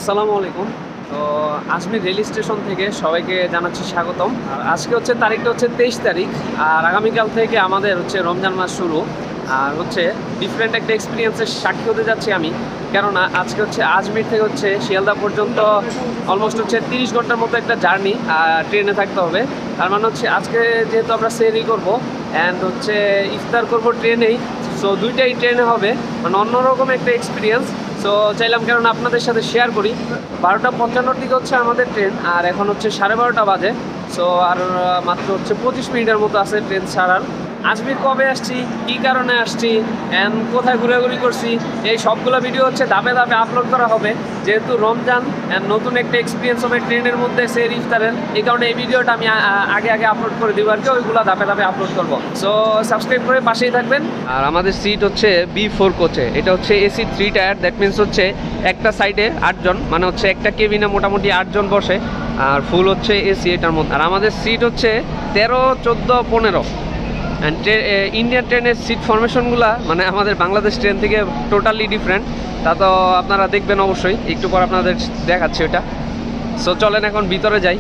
আসসালামু আলাইকুম। তো আজমির রেল স্টেশন থেকে সবাইকে জানাচ্ছি স্বাগতম। আর আজকে হচ্ছে তারিখটা হচ্ছে 23 তারিখ, আর আগামীকাল থেকে আমাদের হচ্ছে রমজান মাস শুরু। আর হচ্ছে ডিফারেন্ট একটা এক্সপিরিয়েন্সের সাক্ষী হতে যাচ্ছি আমি, কেননা আজকে হচ্ছে আজমির থেকে হচ্ছে শিয়ালদা পর্যন্ত অলমোস্ট হচ্ছে 30 ঘন্টার মতো একটা জার্নি ট্রেনে থাকতে হবে। তার মানে হচ্ছে আজকে যেহেতু আমরা সেরি করবো অ্যান্ড হচ্ছে ইফতার করবো ট্রেনেই, সো দুইটাই ট্রেনে হবে, মানে অন্যরকম একটা এক্সপিরিয়েন্স। সো চাইলাম কেননা আপনাদের সাথে শেয়ার করি। 12:55 দিকে হচ্ছে আমাদের ট্রেন, আর এখন হচ্ছে 12:30 বাজে। সো আর মাত্র হচ্ছে 25 মিনিটের মতো আছে ট্রেন ছাড়ার। আজমির কবে আসছি, কী কারণে আসছি, অ্যান্ড কোথায় ঘোরাঘুরি করছি, এই সবগুলো ভিডিও হচ্ছে ধাপে ধাপে আপলোড করা হবে। যেহেতু রমজান অ্যান্ড নতুন একটা এক্সপিরিয়েন্স হবে ট্রেনের মধ্যে সের ইফতারের, এই কারণে এই ভিডিওটা আমি আগে আপলোড করে দেবো আর কি, ওইগুলো ধাপে ধাপে আপলোড করবো। সো সাবস্ক্রাইব করে পাশেই থাকবেন। আর আমাদের সিট হচ্ছে B4 কোচে, এটা হচ্ছে AC 3 টায়ার। দ্যাট মিনস হচ্ছে একটা সাইডে 8 জন, মানে হচ্ছে একটা কেবিনে মোটামুটি 8 জন বসে, আর ফুল হচ্ছে AC এটার মধ্যে। আর আমাদের সিট হচ্ছে 13, 14, 15। অ্যান্ড ইন্ডিয়ান ট্রেনের সিট ফরমেশনগুলো মানে আমাদের বাংলাদেশ ট্রেন থেকে টোটালি ডিফারেন্ট। তা তো আপনারা দেখবেন অবশ্যই, একটু পর আপনাদের দেখাচ্ছি ওটা। সো চলেন এখন ভিতরে যাই।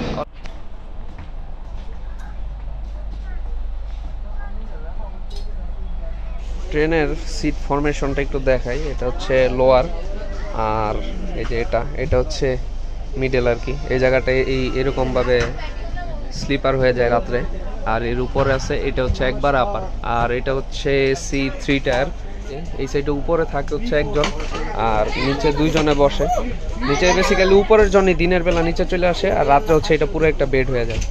ট্রেনের সিট ফরমেশনটা একটু দেখাই। এটা হচ্ছে লোয়ার, আর এই যে এটা হচ্ছে মিডল আর কি। এই জায়গাটায় এরকমভাবে স্লিপার হয়ে যায় রাত্রে। আর এর উপরে আছে এটা হচ্ছে একবার আপার, আর এটা হচ্ছে C3 টায়ার। এই সাইডে উপরে থাকে হচ্ছে একজন, আর নিচে দুইজনে বসে। নিচে বেসিক্যালি উপরের জন্যই দিনের বেলা নিচে চলে আসে, আর রাত্রে হচ্ছে এটা পুরো একটা বেড হয়ে যায়।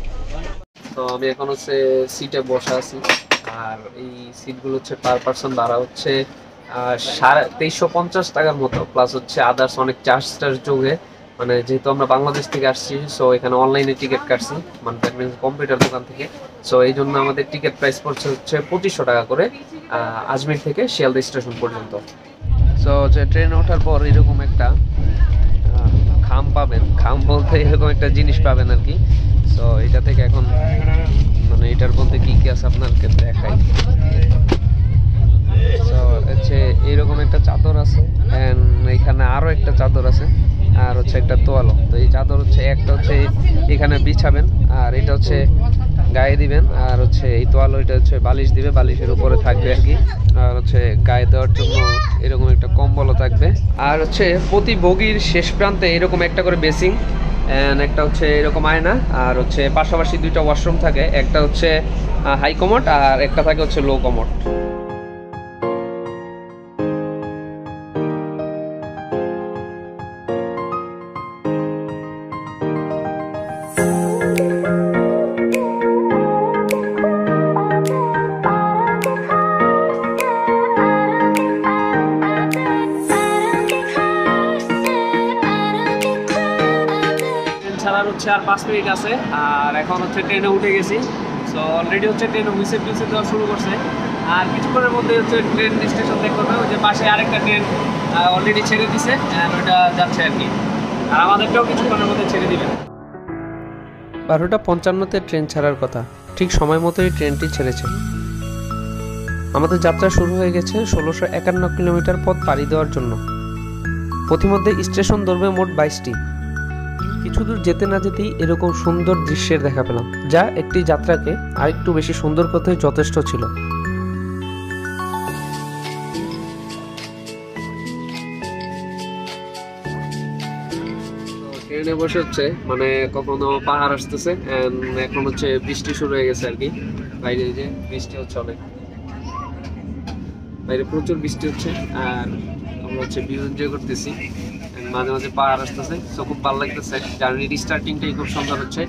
তো আমি এখন হচ্ছে সিটে বসে আছি, আর এই সিটগুলো হচ্ছে পার পারসন ভাড়া হচ্ছে 2350 টাকার মতো, প্লাস হচ্ছে আদার্স অনেক চার্জ যোগে। মানে যেহেতু আমরা বাংলাদেশ থেকে আসছি, সো এখানে অনলাইনে টিকিট কাটছি, মানে কম্পিউটার দোকান থেকে। সো এই জন্য আমাদের টিকিট প্রাইস পড়ছে হচ্ছে 2500 টাকা করে আজমির থেকে শিয়ালদা স্টেশন পর্যন্ত। সো হচ্ছে ট্রেনে ওঠার পর এরকম একটা খাম পাবেন, খাম বলতে এরকম একটা জিনিস পাবেন আর কি। সো এটা থেকে এখন মানে এটার মধ্যে কি কি আছে আপনাদেরকে দেখাই। সো হচ্ছে এইরকম একটা চাদর আছে, এখানে আরো একটা চাদর আছে, আর হচ্ছে একটা তোয়ালো। তো এই চাদর হচ্ছে একটা হচ্ছে এখানে বিছাবেন, আর এটা হচ্ছে গায়ে দিবেন, আর হচ্ছে এই তোয়ালো এটা হচ্ছে বালিশ দিবে, বালিশের উপরে থাকবে আর কি। আর হচ্ছে গায়ে দেওয়ার জন্য এরকম একটা কম্বলও থাকবে। আর হচ্ছে প্রতি বগির শেষ প্রান্তে এরকম একটা করে বেসিং, একটা হচ্ছে এরকম আয়না, আর হচ্ছে পাশাপাশি দুইটা ওয়াশরুম থাকে। একটা হচ্ছে হাই কমোড, আর একটা থাকে হচ্ছে লো কমোড। ছাড়ার হচ্ছে আর 5 মিনিট আছে, আর এখন হচ্ছে ট্রেনে উঠে গেছি। সো অলরেডি হচ্ছে ট্রেনে হুইসেল দেওয়া শুরু করছে, আর কিছুক্ষণের মধ্যে হচ্ছে ট্রেন স্টেশন দেখতে হবে। ওই যে পাশে আরেকটা ট্রেন অলরেডি ছেড়ে দিছে, ওইটা যাচ্ছে আর কি, আর আমাদেরটাও কিছুক্ষণের মধ্যে ছেড়ে দিবেন। 12:55-তে ট্রেন ছাড়ার কথা, ঠিক সময় মতোই ট্রেনটি ছেড়েছে। আমাদের যাত্রা শুরু হয়ে গেছে 1651 কিলোমিটার পথ পাড়ি দেওয়ার জন্য। পথিমধ্যে স্টেশন ধরবে মোট 22টি। কিছু দূর যেতে না যেতেই এরকম সুন্দর দৃশ্যের দেখা পেলাম, যা একটি যাত্রাকে আরেকটু বেশি সুন্দর করতে যথেষ্ট ছিল। ট্রেনে বসে হচ্ছে মানে কখনো পাহাড় আসতেছে, এখন হচ্ছে বৃষ্টি শুরু হয়ে গেছে আর কি। বাইরে যে বৃষ্টি হচ্ছে অনেক, বাইরে প্রচুর বৃষ্টি হচ্ছে, আর আমরা হচ্ছে ভিউ এনজয় করতেছি। মাঝে মাঝে পাহাড় আসতেছে, সো খুব ভালো লাগতেছে। জার্নির স্টার্টিংটাই খুব সুন্দর হচ্ছে।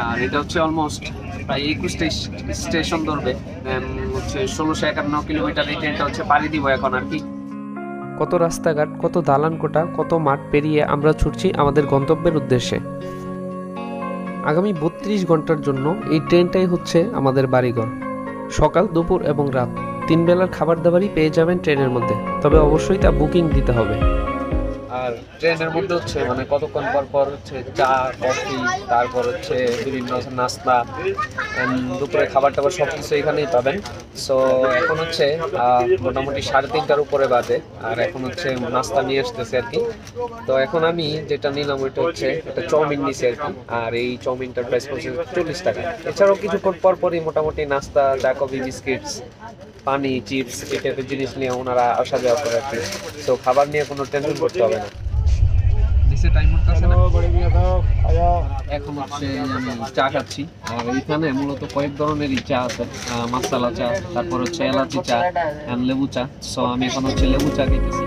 আর এটা হচ্ছে অলমোস্ট প্রায় 21টা স্টেশন ধরবে, হচ্ছে 1651 কিলোমিটার এই ট্রেনটা হচ্ছে পাড়ি দিব এখন আর কি। কত রাস্তাঘাট, কত দালান কোঠা, কত মাঠ পেরিয়ে আমরা ছুটছি আমাদের গন্তব্যের উদ্দেশ্যে। আগামী 32 ঘন্টার জন্য এই ট্রেনটাই হচ্ছে আমাদের বাড়িঘর। সকাল, দুপুর এবং রাত 3 বেলার খাবার দাবারই পেয়ে যাবেন ট্রেনের মধ্যে, তবে অবশ্যই তা বুকিং দিতে হবে। আর ট্রেনের মধ্যে হচ্ছে মানে কতক্ষণ পর পর হচ্ছে চা কফি, তারপর হচ্ছে বিভিন্ন নাস্তা, দুপুরে খাবার টাবার সব কিছু এখানেই পাবেন। সো এখন হচ্ছে মোটামুটি 3:30টার উপরে বাজে, আর এখন হচ্ছে নাস্তা নিয়ে আসতেছে আর কি। তো এখন আমি যেটা নিলাম ওইটা হচ্ছে একটা চাউমিন নিছি আর কি, আর এই চাউমিনটার প্রাইস পড়ছে 40 টাকা। এছাড়াও কিছুক্ষণ পর পরই মোটামুটি নাস্তা, চা কফি, বিস্কিটস, পানি, চিপস এই টাইপের জিনিস নিয়ে ওনারা আসা যাওয়া করে আর কি। তো খাবার নিয়ে কোনো টেনশন করতে হবে না। এখন হচ্ছে আমি চা খাচ্ছি, আর এইখানে মূলত কয়েক ধরনেরই চা আছে, মাসালা চা, তারপর হচ্ছে এলাচি চা, লেবু চা। সো আমি এখন হচ্ছে লেবু চা খেতেছি।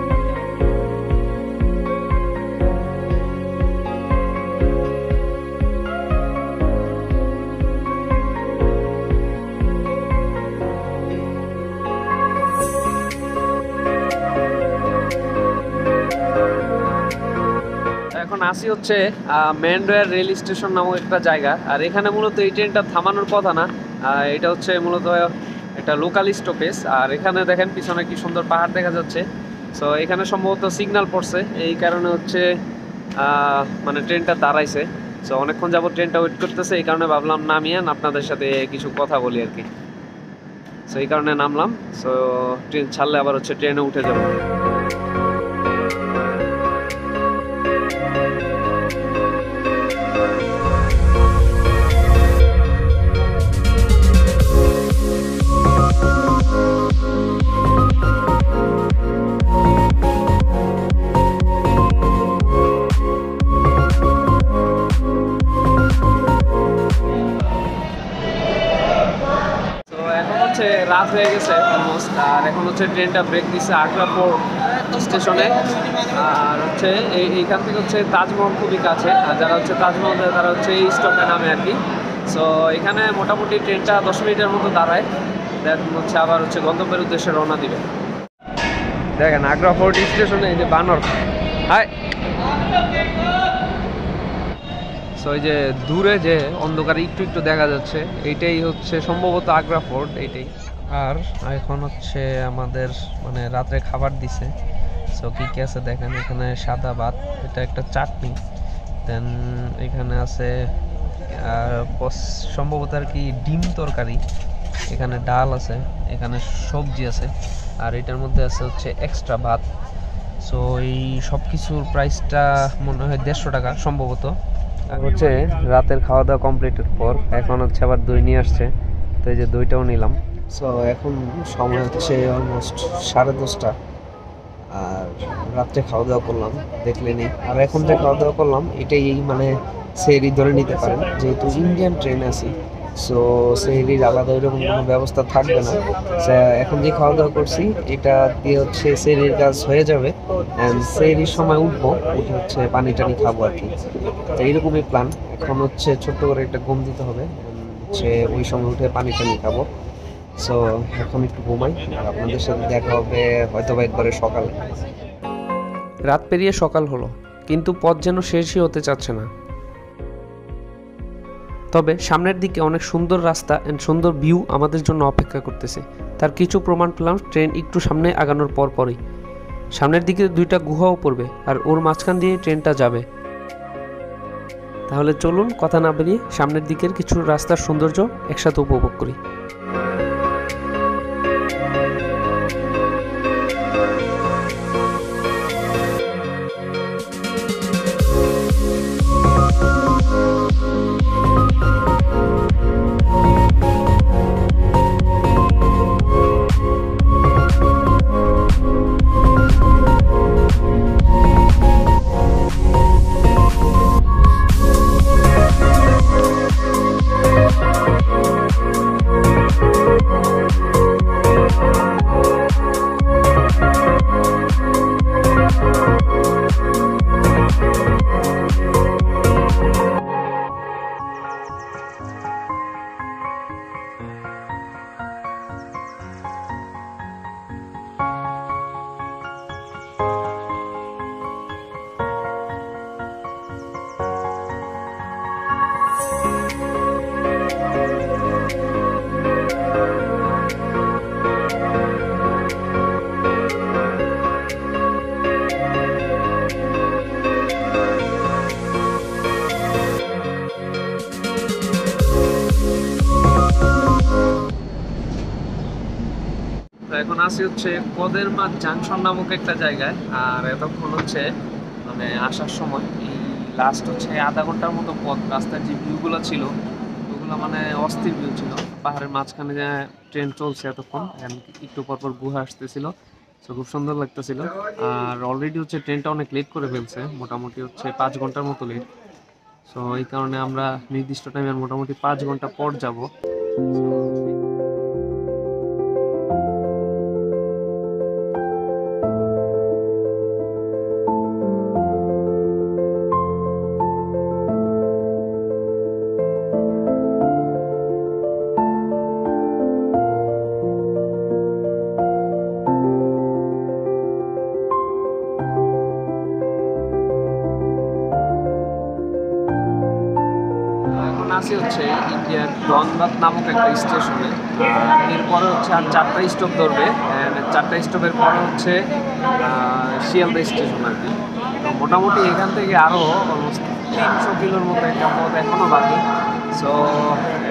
এখন আসি হচ্ছে ম্যান্ডোয়ার রেল স্টেশন নামক একটা জায়গা, আর এখানে মূলত এই ট্রেনটা থামানোর কথা না। এটা হচ্ছে মূলত একটা লোকাল স্টপেজ, আর এখানে দেখেন পিছনে কি সুন্দর পাহাড় দেখা যাচ্ছে। সো এখানে সম্ভবত সিগন্যাল পড়ছে, এই কারণে হচ্ছে মানে ট্রেনটা দাঁড়াইছে। সো অনেকক্ষণ যাবত ট্রেনটা ওয়েট করতেছে, এই কারণে ভাবলাম নামিয়েন আপনাদের সাথে কিছু কথা বলি আর কি। সো এই কারণে নামলাম। সো ট্রেন ছাড়লে আবার হচ্ছে ট্রেনে উঠে যাবো। রাত হয়ে গেছে অলমোস্ট, আর এখন হচ্ছে ট্রেনটা ব্রেক দিচ্ছে আগ্রা পোর্ট স্টেশনে। আর হচ্ছে এইখান থেকে হচ্ছে তাজমহল খুবই কাছে, আর যারা হচ্ছে তাজমহল তারা হচ্ছে এই স্টপে নামে আর কি। সো এখানে মোটামুটি ট্রেনটা 10 মিনিটের মতো দাঁড়ায়, দেন হচ্ছে আবার হচ্ছে গন্তব্যের উদ্দেশ্যে রওনা দিবে। দেখেন আগ্রা পোর্ট স্টেশনে এই যে বানর। হাই। সো এই যে দূরে যে অন্ধকারে একটু একটু দেখা যাচ্ছে, এইটাই হচ্ছে সম্ভবত আগ্রা ফোর্ট এইটাই। আর এখন হচ্ছে আমাদের মানে রাত্রে খাবার দিছে। সো কি কি আছে দেখেন, এখানে সাদা ভাত, এটা একটা চাটনি, দেন এখানে আছে সম্ভবত আর কি ডিম তরকারি, এখানে ডাল আছে, এখানে সবজি আছে, আর এটার মধ্যে আছে হচ্ছে এক্সট্রা ভাত। সো এই সব কিছুর প্রাইসটা মনে হয় 150 টাকা সম্ভবত। হচ্ছে রাতের খাওয়া দাওয়া কমপ্লিটের পর এখন হচ্ছে আবার দই নিয়ে আসছে, তো এই যে দইটাও নিলাম। সো এখন সময় হচ্ছে অলমোস্ট 10:30, আর রাত্রে খাওয়া দাওয়া করলাম দেখলেনি। আর এখন যে খাওয়া দাওয়া করলাম এটাই মানে সেহরি ধরে নিতে পারেন, যেহেতু ইন্ডিয়ান ট্রেন আছি। সো সেহরির আলাদা এরকম কোনো ব্যবস্থা থাকবে না। এখন যে খাওয়া দাওয়া করছি এটা দিয়ে হচ্ছে সেহরির কাজ হয়ে যাবে, অ্যান্ড সেহরির সময় উঠবো, উঠে হচ্ছে পানি টানি খাবো আর কি। তো এইরকমই প্ল্যান। এখন হচ্ছে ছোট্ট করে একটা ঘুম দিতে হবে, হচ্ছে ওই সময় উঠে পানি টানি খাবো। সো এখন একটু ঘুমাই, আর আপনাদের সাথে দেখা হবে হয়তো বা একবারে সকালে। রাত পেরিয়ে সকাল হলো, কিন্তু পথ যেন শেষই হতে চাচ্ছে না। তবে সামনের দিকে অনেক সুন্দর রাস্তা এন্ড সুন্দর ভিউ আমাদের জন্য অপেক্ষা করতেছে। তার কিছু প্রমাণ পেলাম ট্রেন একটু সামনে আগানোর পরই। সামনের দিকে 2টা গুহাও পড়বে, আর ওর মাঝখান দিয়ে ট্রেনটা যাবে। তাহলে চলুন কথা না বেরিয়ে সামনের দিকের কিছু রাস্তার সৌন্দর্য একসাথে উপভোগ করি। আছি হচ্ছে কদেরমাঠ জাংশন নামক একটা জায়গায়। আর এতক্ষণ হচ্ছে মানে আসার সময় এই লাস্ট হচ্ছে আধা ঘন্টার মতো পথ, রাস্তার যে ভিউগুলো ছিল ওগুলো মানে অস্থির ভিউ ছিল। পাহাড়ের মাঝখানে যে ট্রেন চলছে এতক্ষণ, একটু পরপর গুহা আসতেছিল, তো খুব সুন্দর লাগতেছিল। আর অলরেডি হচ্ছে ট্রেনটা অনেক লেট করে ফেলছে, মোটামুটি হচ্ছে 5 ঘন্টার মতো লেট। সো এই কারণে আমরা নির্দিষ্ট টাইমের মোটামুটি 5 ঘন্টা পর যাব। এখন আছি হচ্ছে ইন্ডিয়ার ধনবাদ নামক একটা স্টেশনে। এরপরে হচ্ছে আর 4টা স্টপ ধরবে, 4টা স্টপের পরে হচ্ছে শিয়ালদা স্টেশন আর কি। তো মোটামুটি এখান থেকে আরও অলমোস্ট 300 কিলোর মতো একটা পথ এখনও বাকি। সো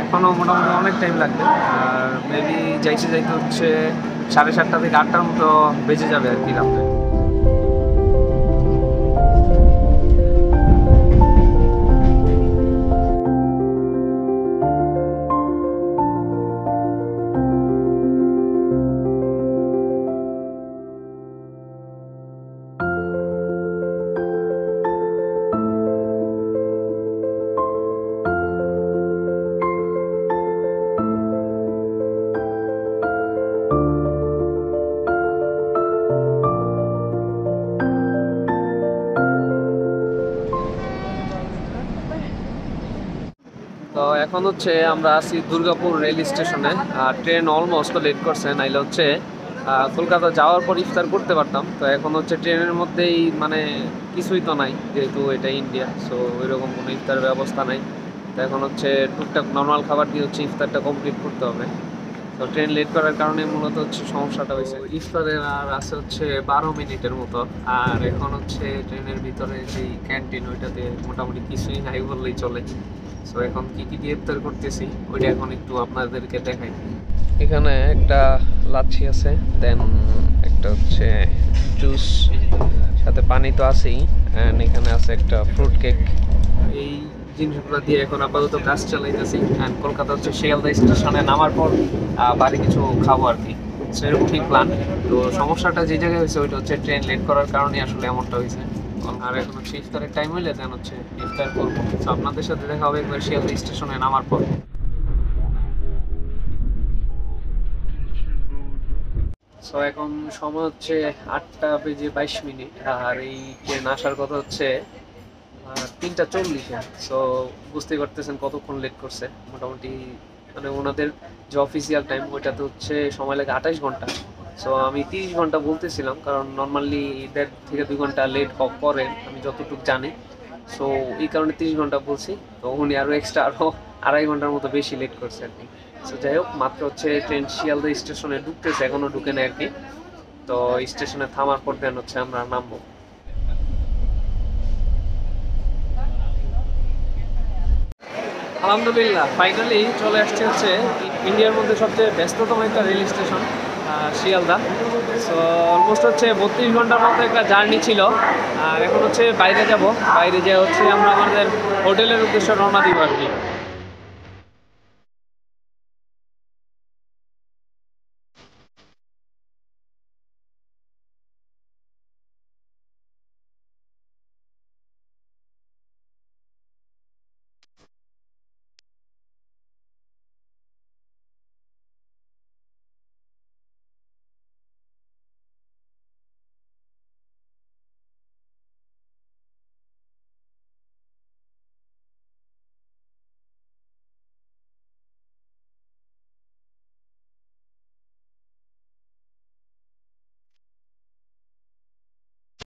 এখনও মোটামুটি অনেক টাইম লাগবে। আর মেবি যাইতে যাইতে হচ্ছে 7:30 থেকে 8টার মতো বেজে যাবে আর কি রাত্রে। তো এখন হচ্ছে আমরা আছি দুর্গাপুর রেল স্টেশনে। আর ট্রেন অলমোস্ট লেট করছে, নাইলে হচ্ছে কলকাতা যাওয়ার পর ইফতার করতে পারতাম। তো এখন হচ্ছে ট্রেনের মধ্যেই মানে কিছুই তো নাই, যেহেতু এটা ইন্ডিয়া, সো ওইরকম কোনো ইফতার ব্যবস্থা নাই। তো এখন হচ্ছে টুকটাক নর্মাল খাবার দিয়ে হচ্ছে ইফতারটা কমপ্লিট করতে হবে। তো ট্রেন লেট করার কারণে মূলত হচ্ছে সমস্যাটা হয়েছে। ইফতারের আর আছে হচ্ছে 12 মিনিটের মতো। আর এখন হচ্ছে ট্রেনের ভিতরে যেই ক্যান্টিন, ওইটাতে মোটামুটি কিছুই নাই বললেই চলে। সো এখন কি কি দিয়ে ইফতার করতেছি ওইটা এখন একটু আপনাদেরকে দেখাই। এখানে একটা লাচ্ছি আছে, দেন একটা হচ্ছে জুস, সাথে পানি তো আছেই, অ্যান্ড এখানে আছে একটা ফ্রুট কেক। এই জিনিসগুলো দিয়ে এখন আপাতত কাজ চালাইতেছি। অ্যান্ড কলকাতা হচ্ছে শিয়ালদা স্টেশনে নামার পর বাড়ি কিছু খাবো আর কি, সেরকমই প্ল্যান। তো সমস্যাটা যে জায়গায় হয়েছে ওইটা হচ্ছে ট্রেন লেট করার কারণে আসলে এমনটা হয়েছে। আর এখন হচ্ছে ইফতারের টাইম হইলে দেন হচ্ছে ইফতার করবো। তো আপনাদের সাথে দেখা হবে একবার শিয়ালদা স্টেশনে নামার পর। সো এখন সময় হচ্ছে 8:22। আর এই ট্রেন আসার কথা হচ্ছে 3:40-এ। সো বুঝতেই পারতেছেন কতক্ষণ লেট করছে। মোটামুটি মানে ওনাদের যে অফিসিয়াল টাইম ওইটাতে হচ্ছে সময় লাগে 28 ঘন্টা। সো আমি 30 ঘন্টা বলতেছিলাম, কারণ নর্মালি 1.5 থেকে 2 ঘন্টা লেট করে আমি যতটুকু জানি। সো এই কারণে 30 ঘন্টা বলছি। তো উনি আরও এক্সট্রা আরও 2.5 ঘন্টার মতো বেশি লেট করছে আর কি। সো যাই হোক, মাত্র হচ্ছে ট্রেন শিয়ালদা স্টেশনে ঢুকতেছে, এখনও ঢুকে নেই আর কি। তো স্টেশনে থামার পর দেন হচ্ছে আমরা নামবো। আলহামদুলিল্লাহ ফাইনালি চলে আসছে হচ্ছে ইন্ডিয়ার মধ্যে সবচেয়ে ব্যস্ততম একটা rail station, Sealdah. So almost হচ্ছে 32 ঘন্টার মতো একটা জার্নি ছিল। আর এখন হচ্ছে বাইরে যাব, বাইরে যেয়ে হচ্ছে আমরা আমাদের হোটেলের উদ্দেশ্যে রওনা দিব আর কি।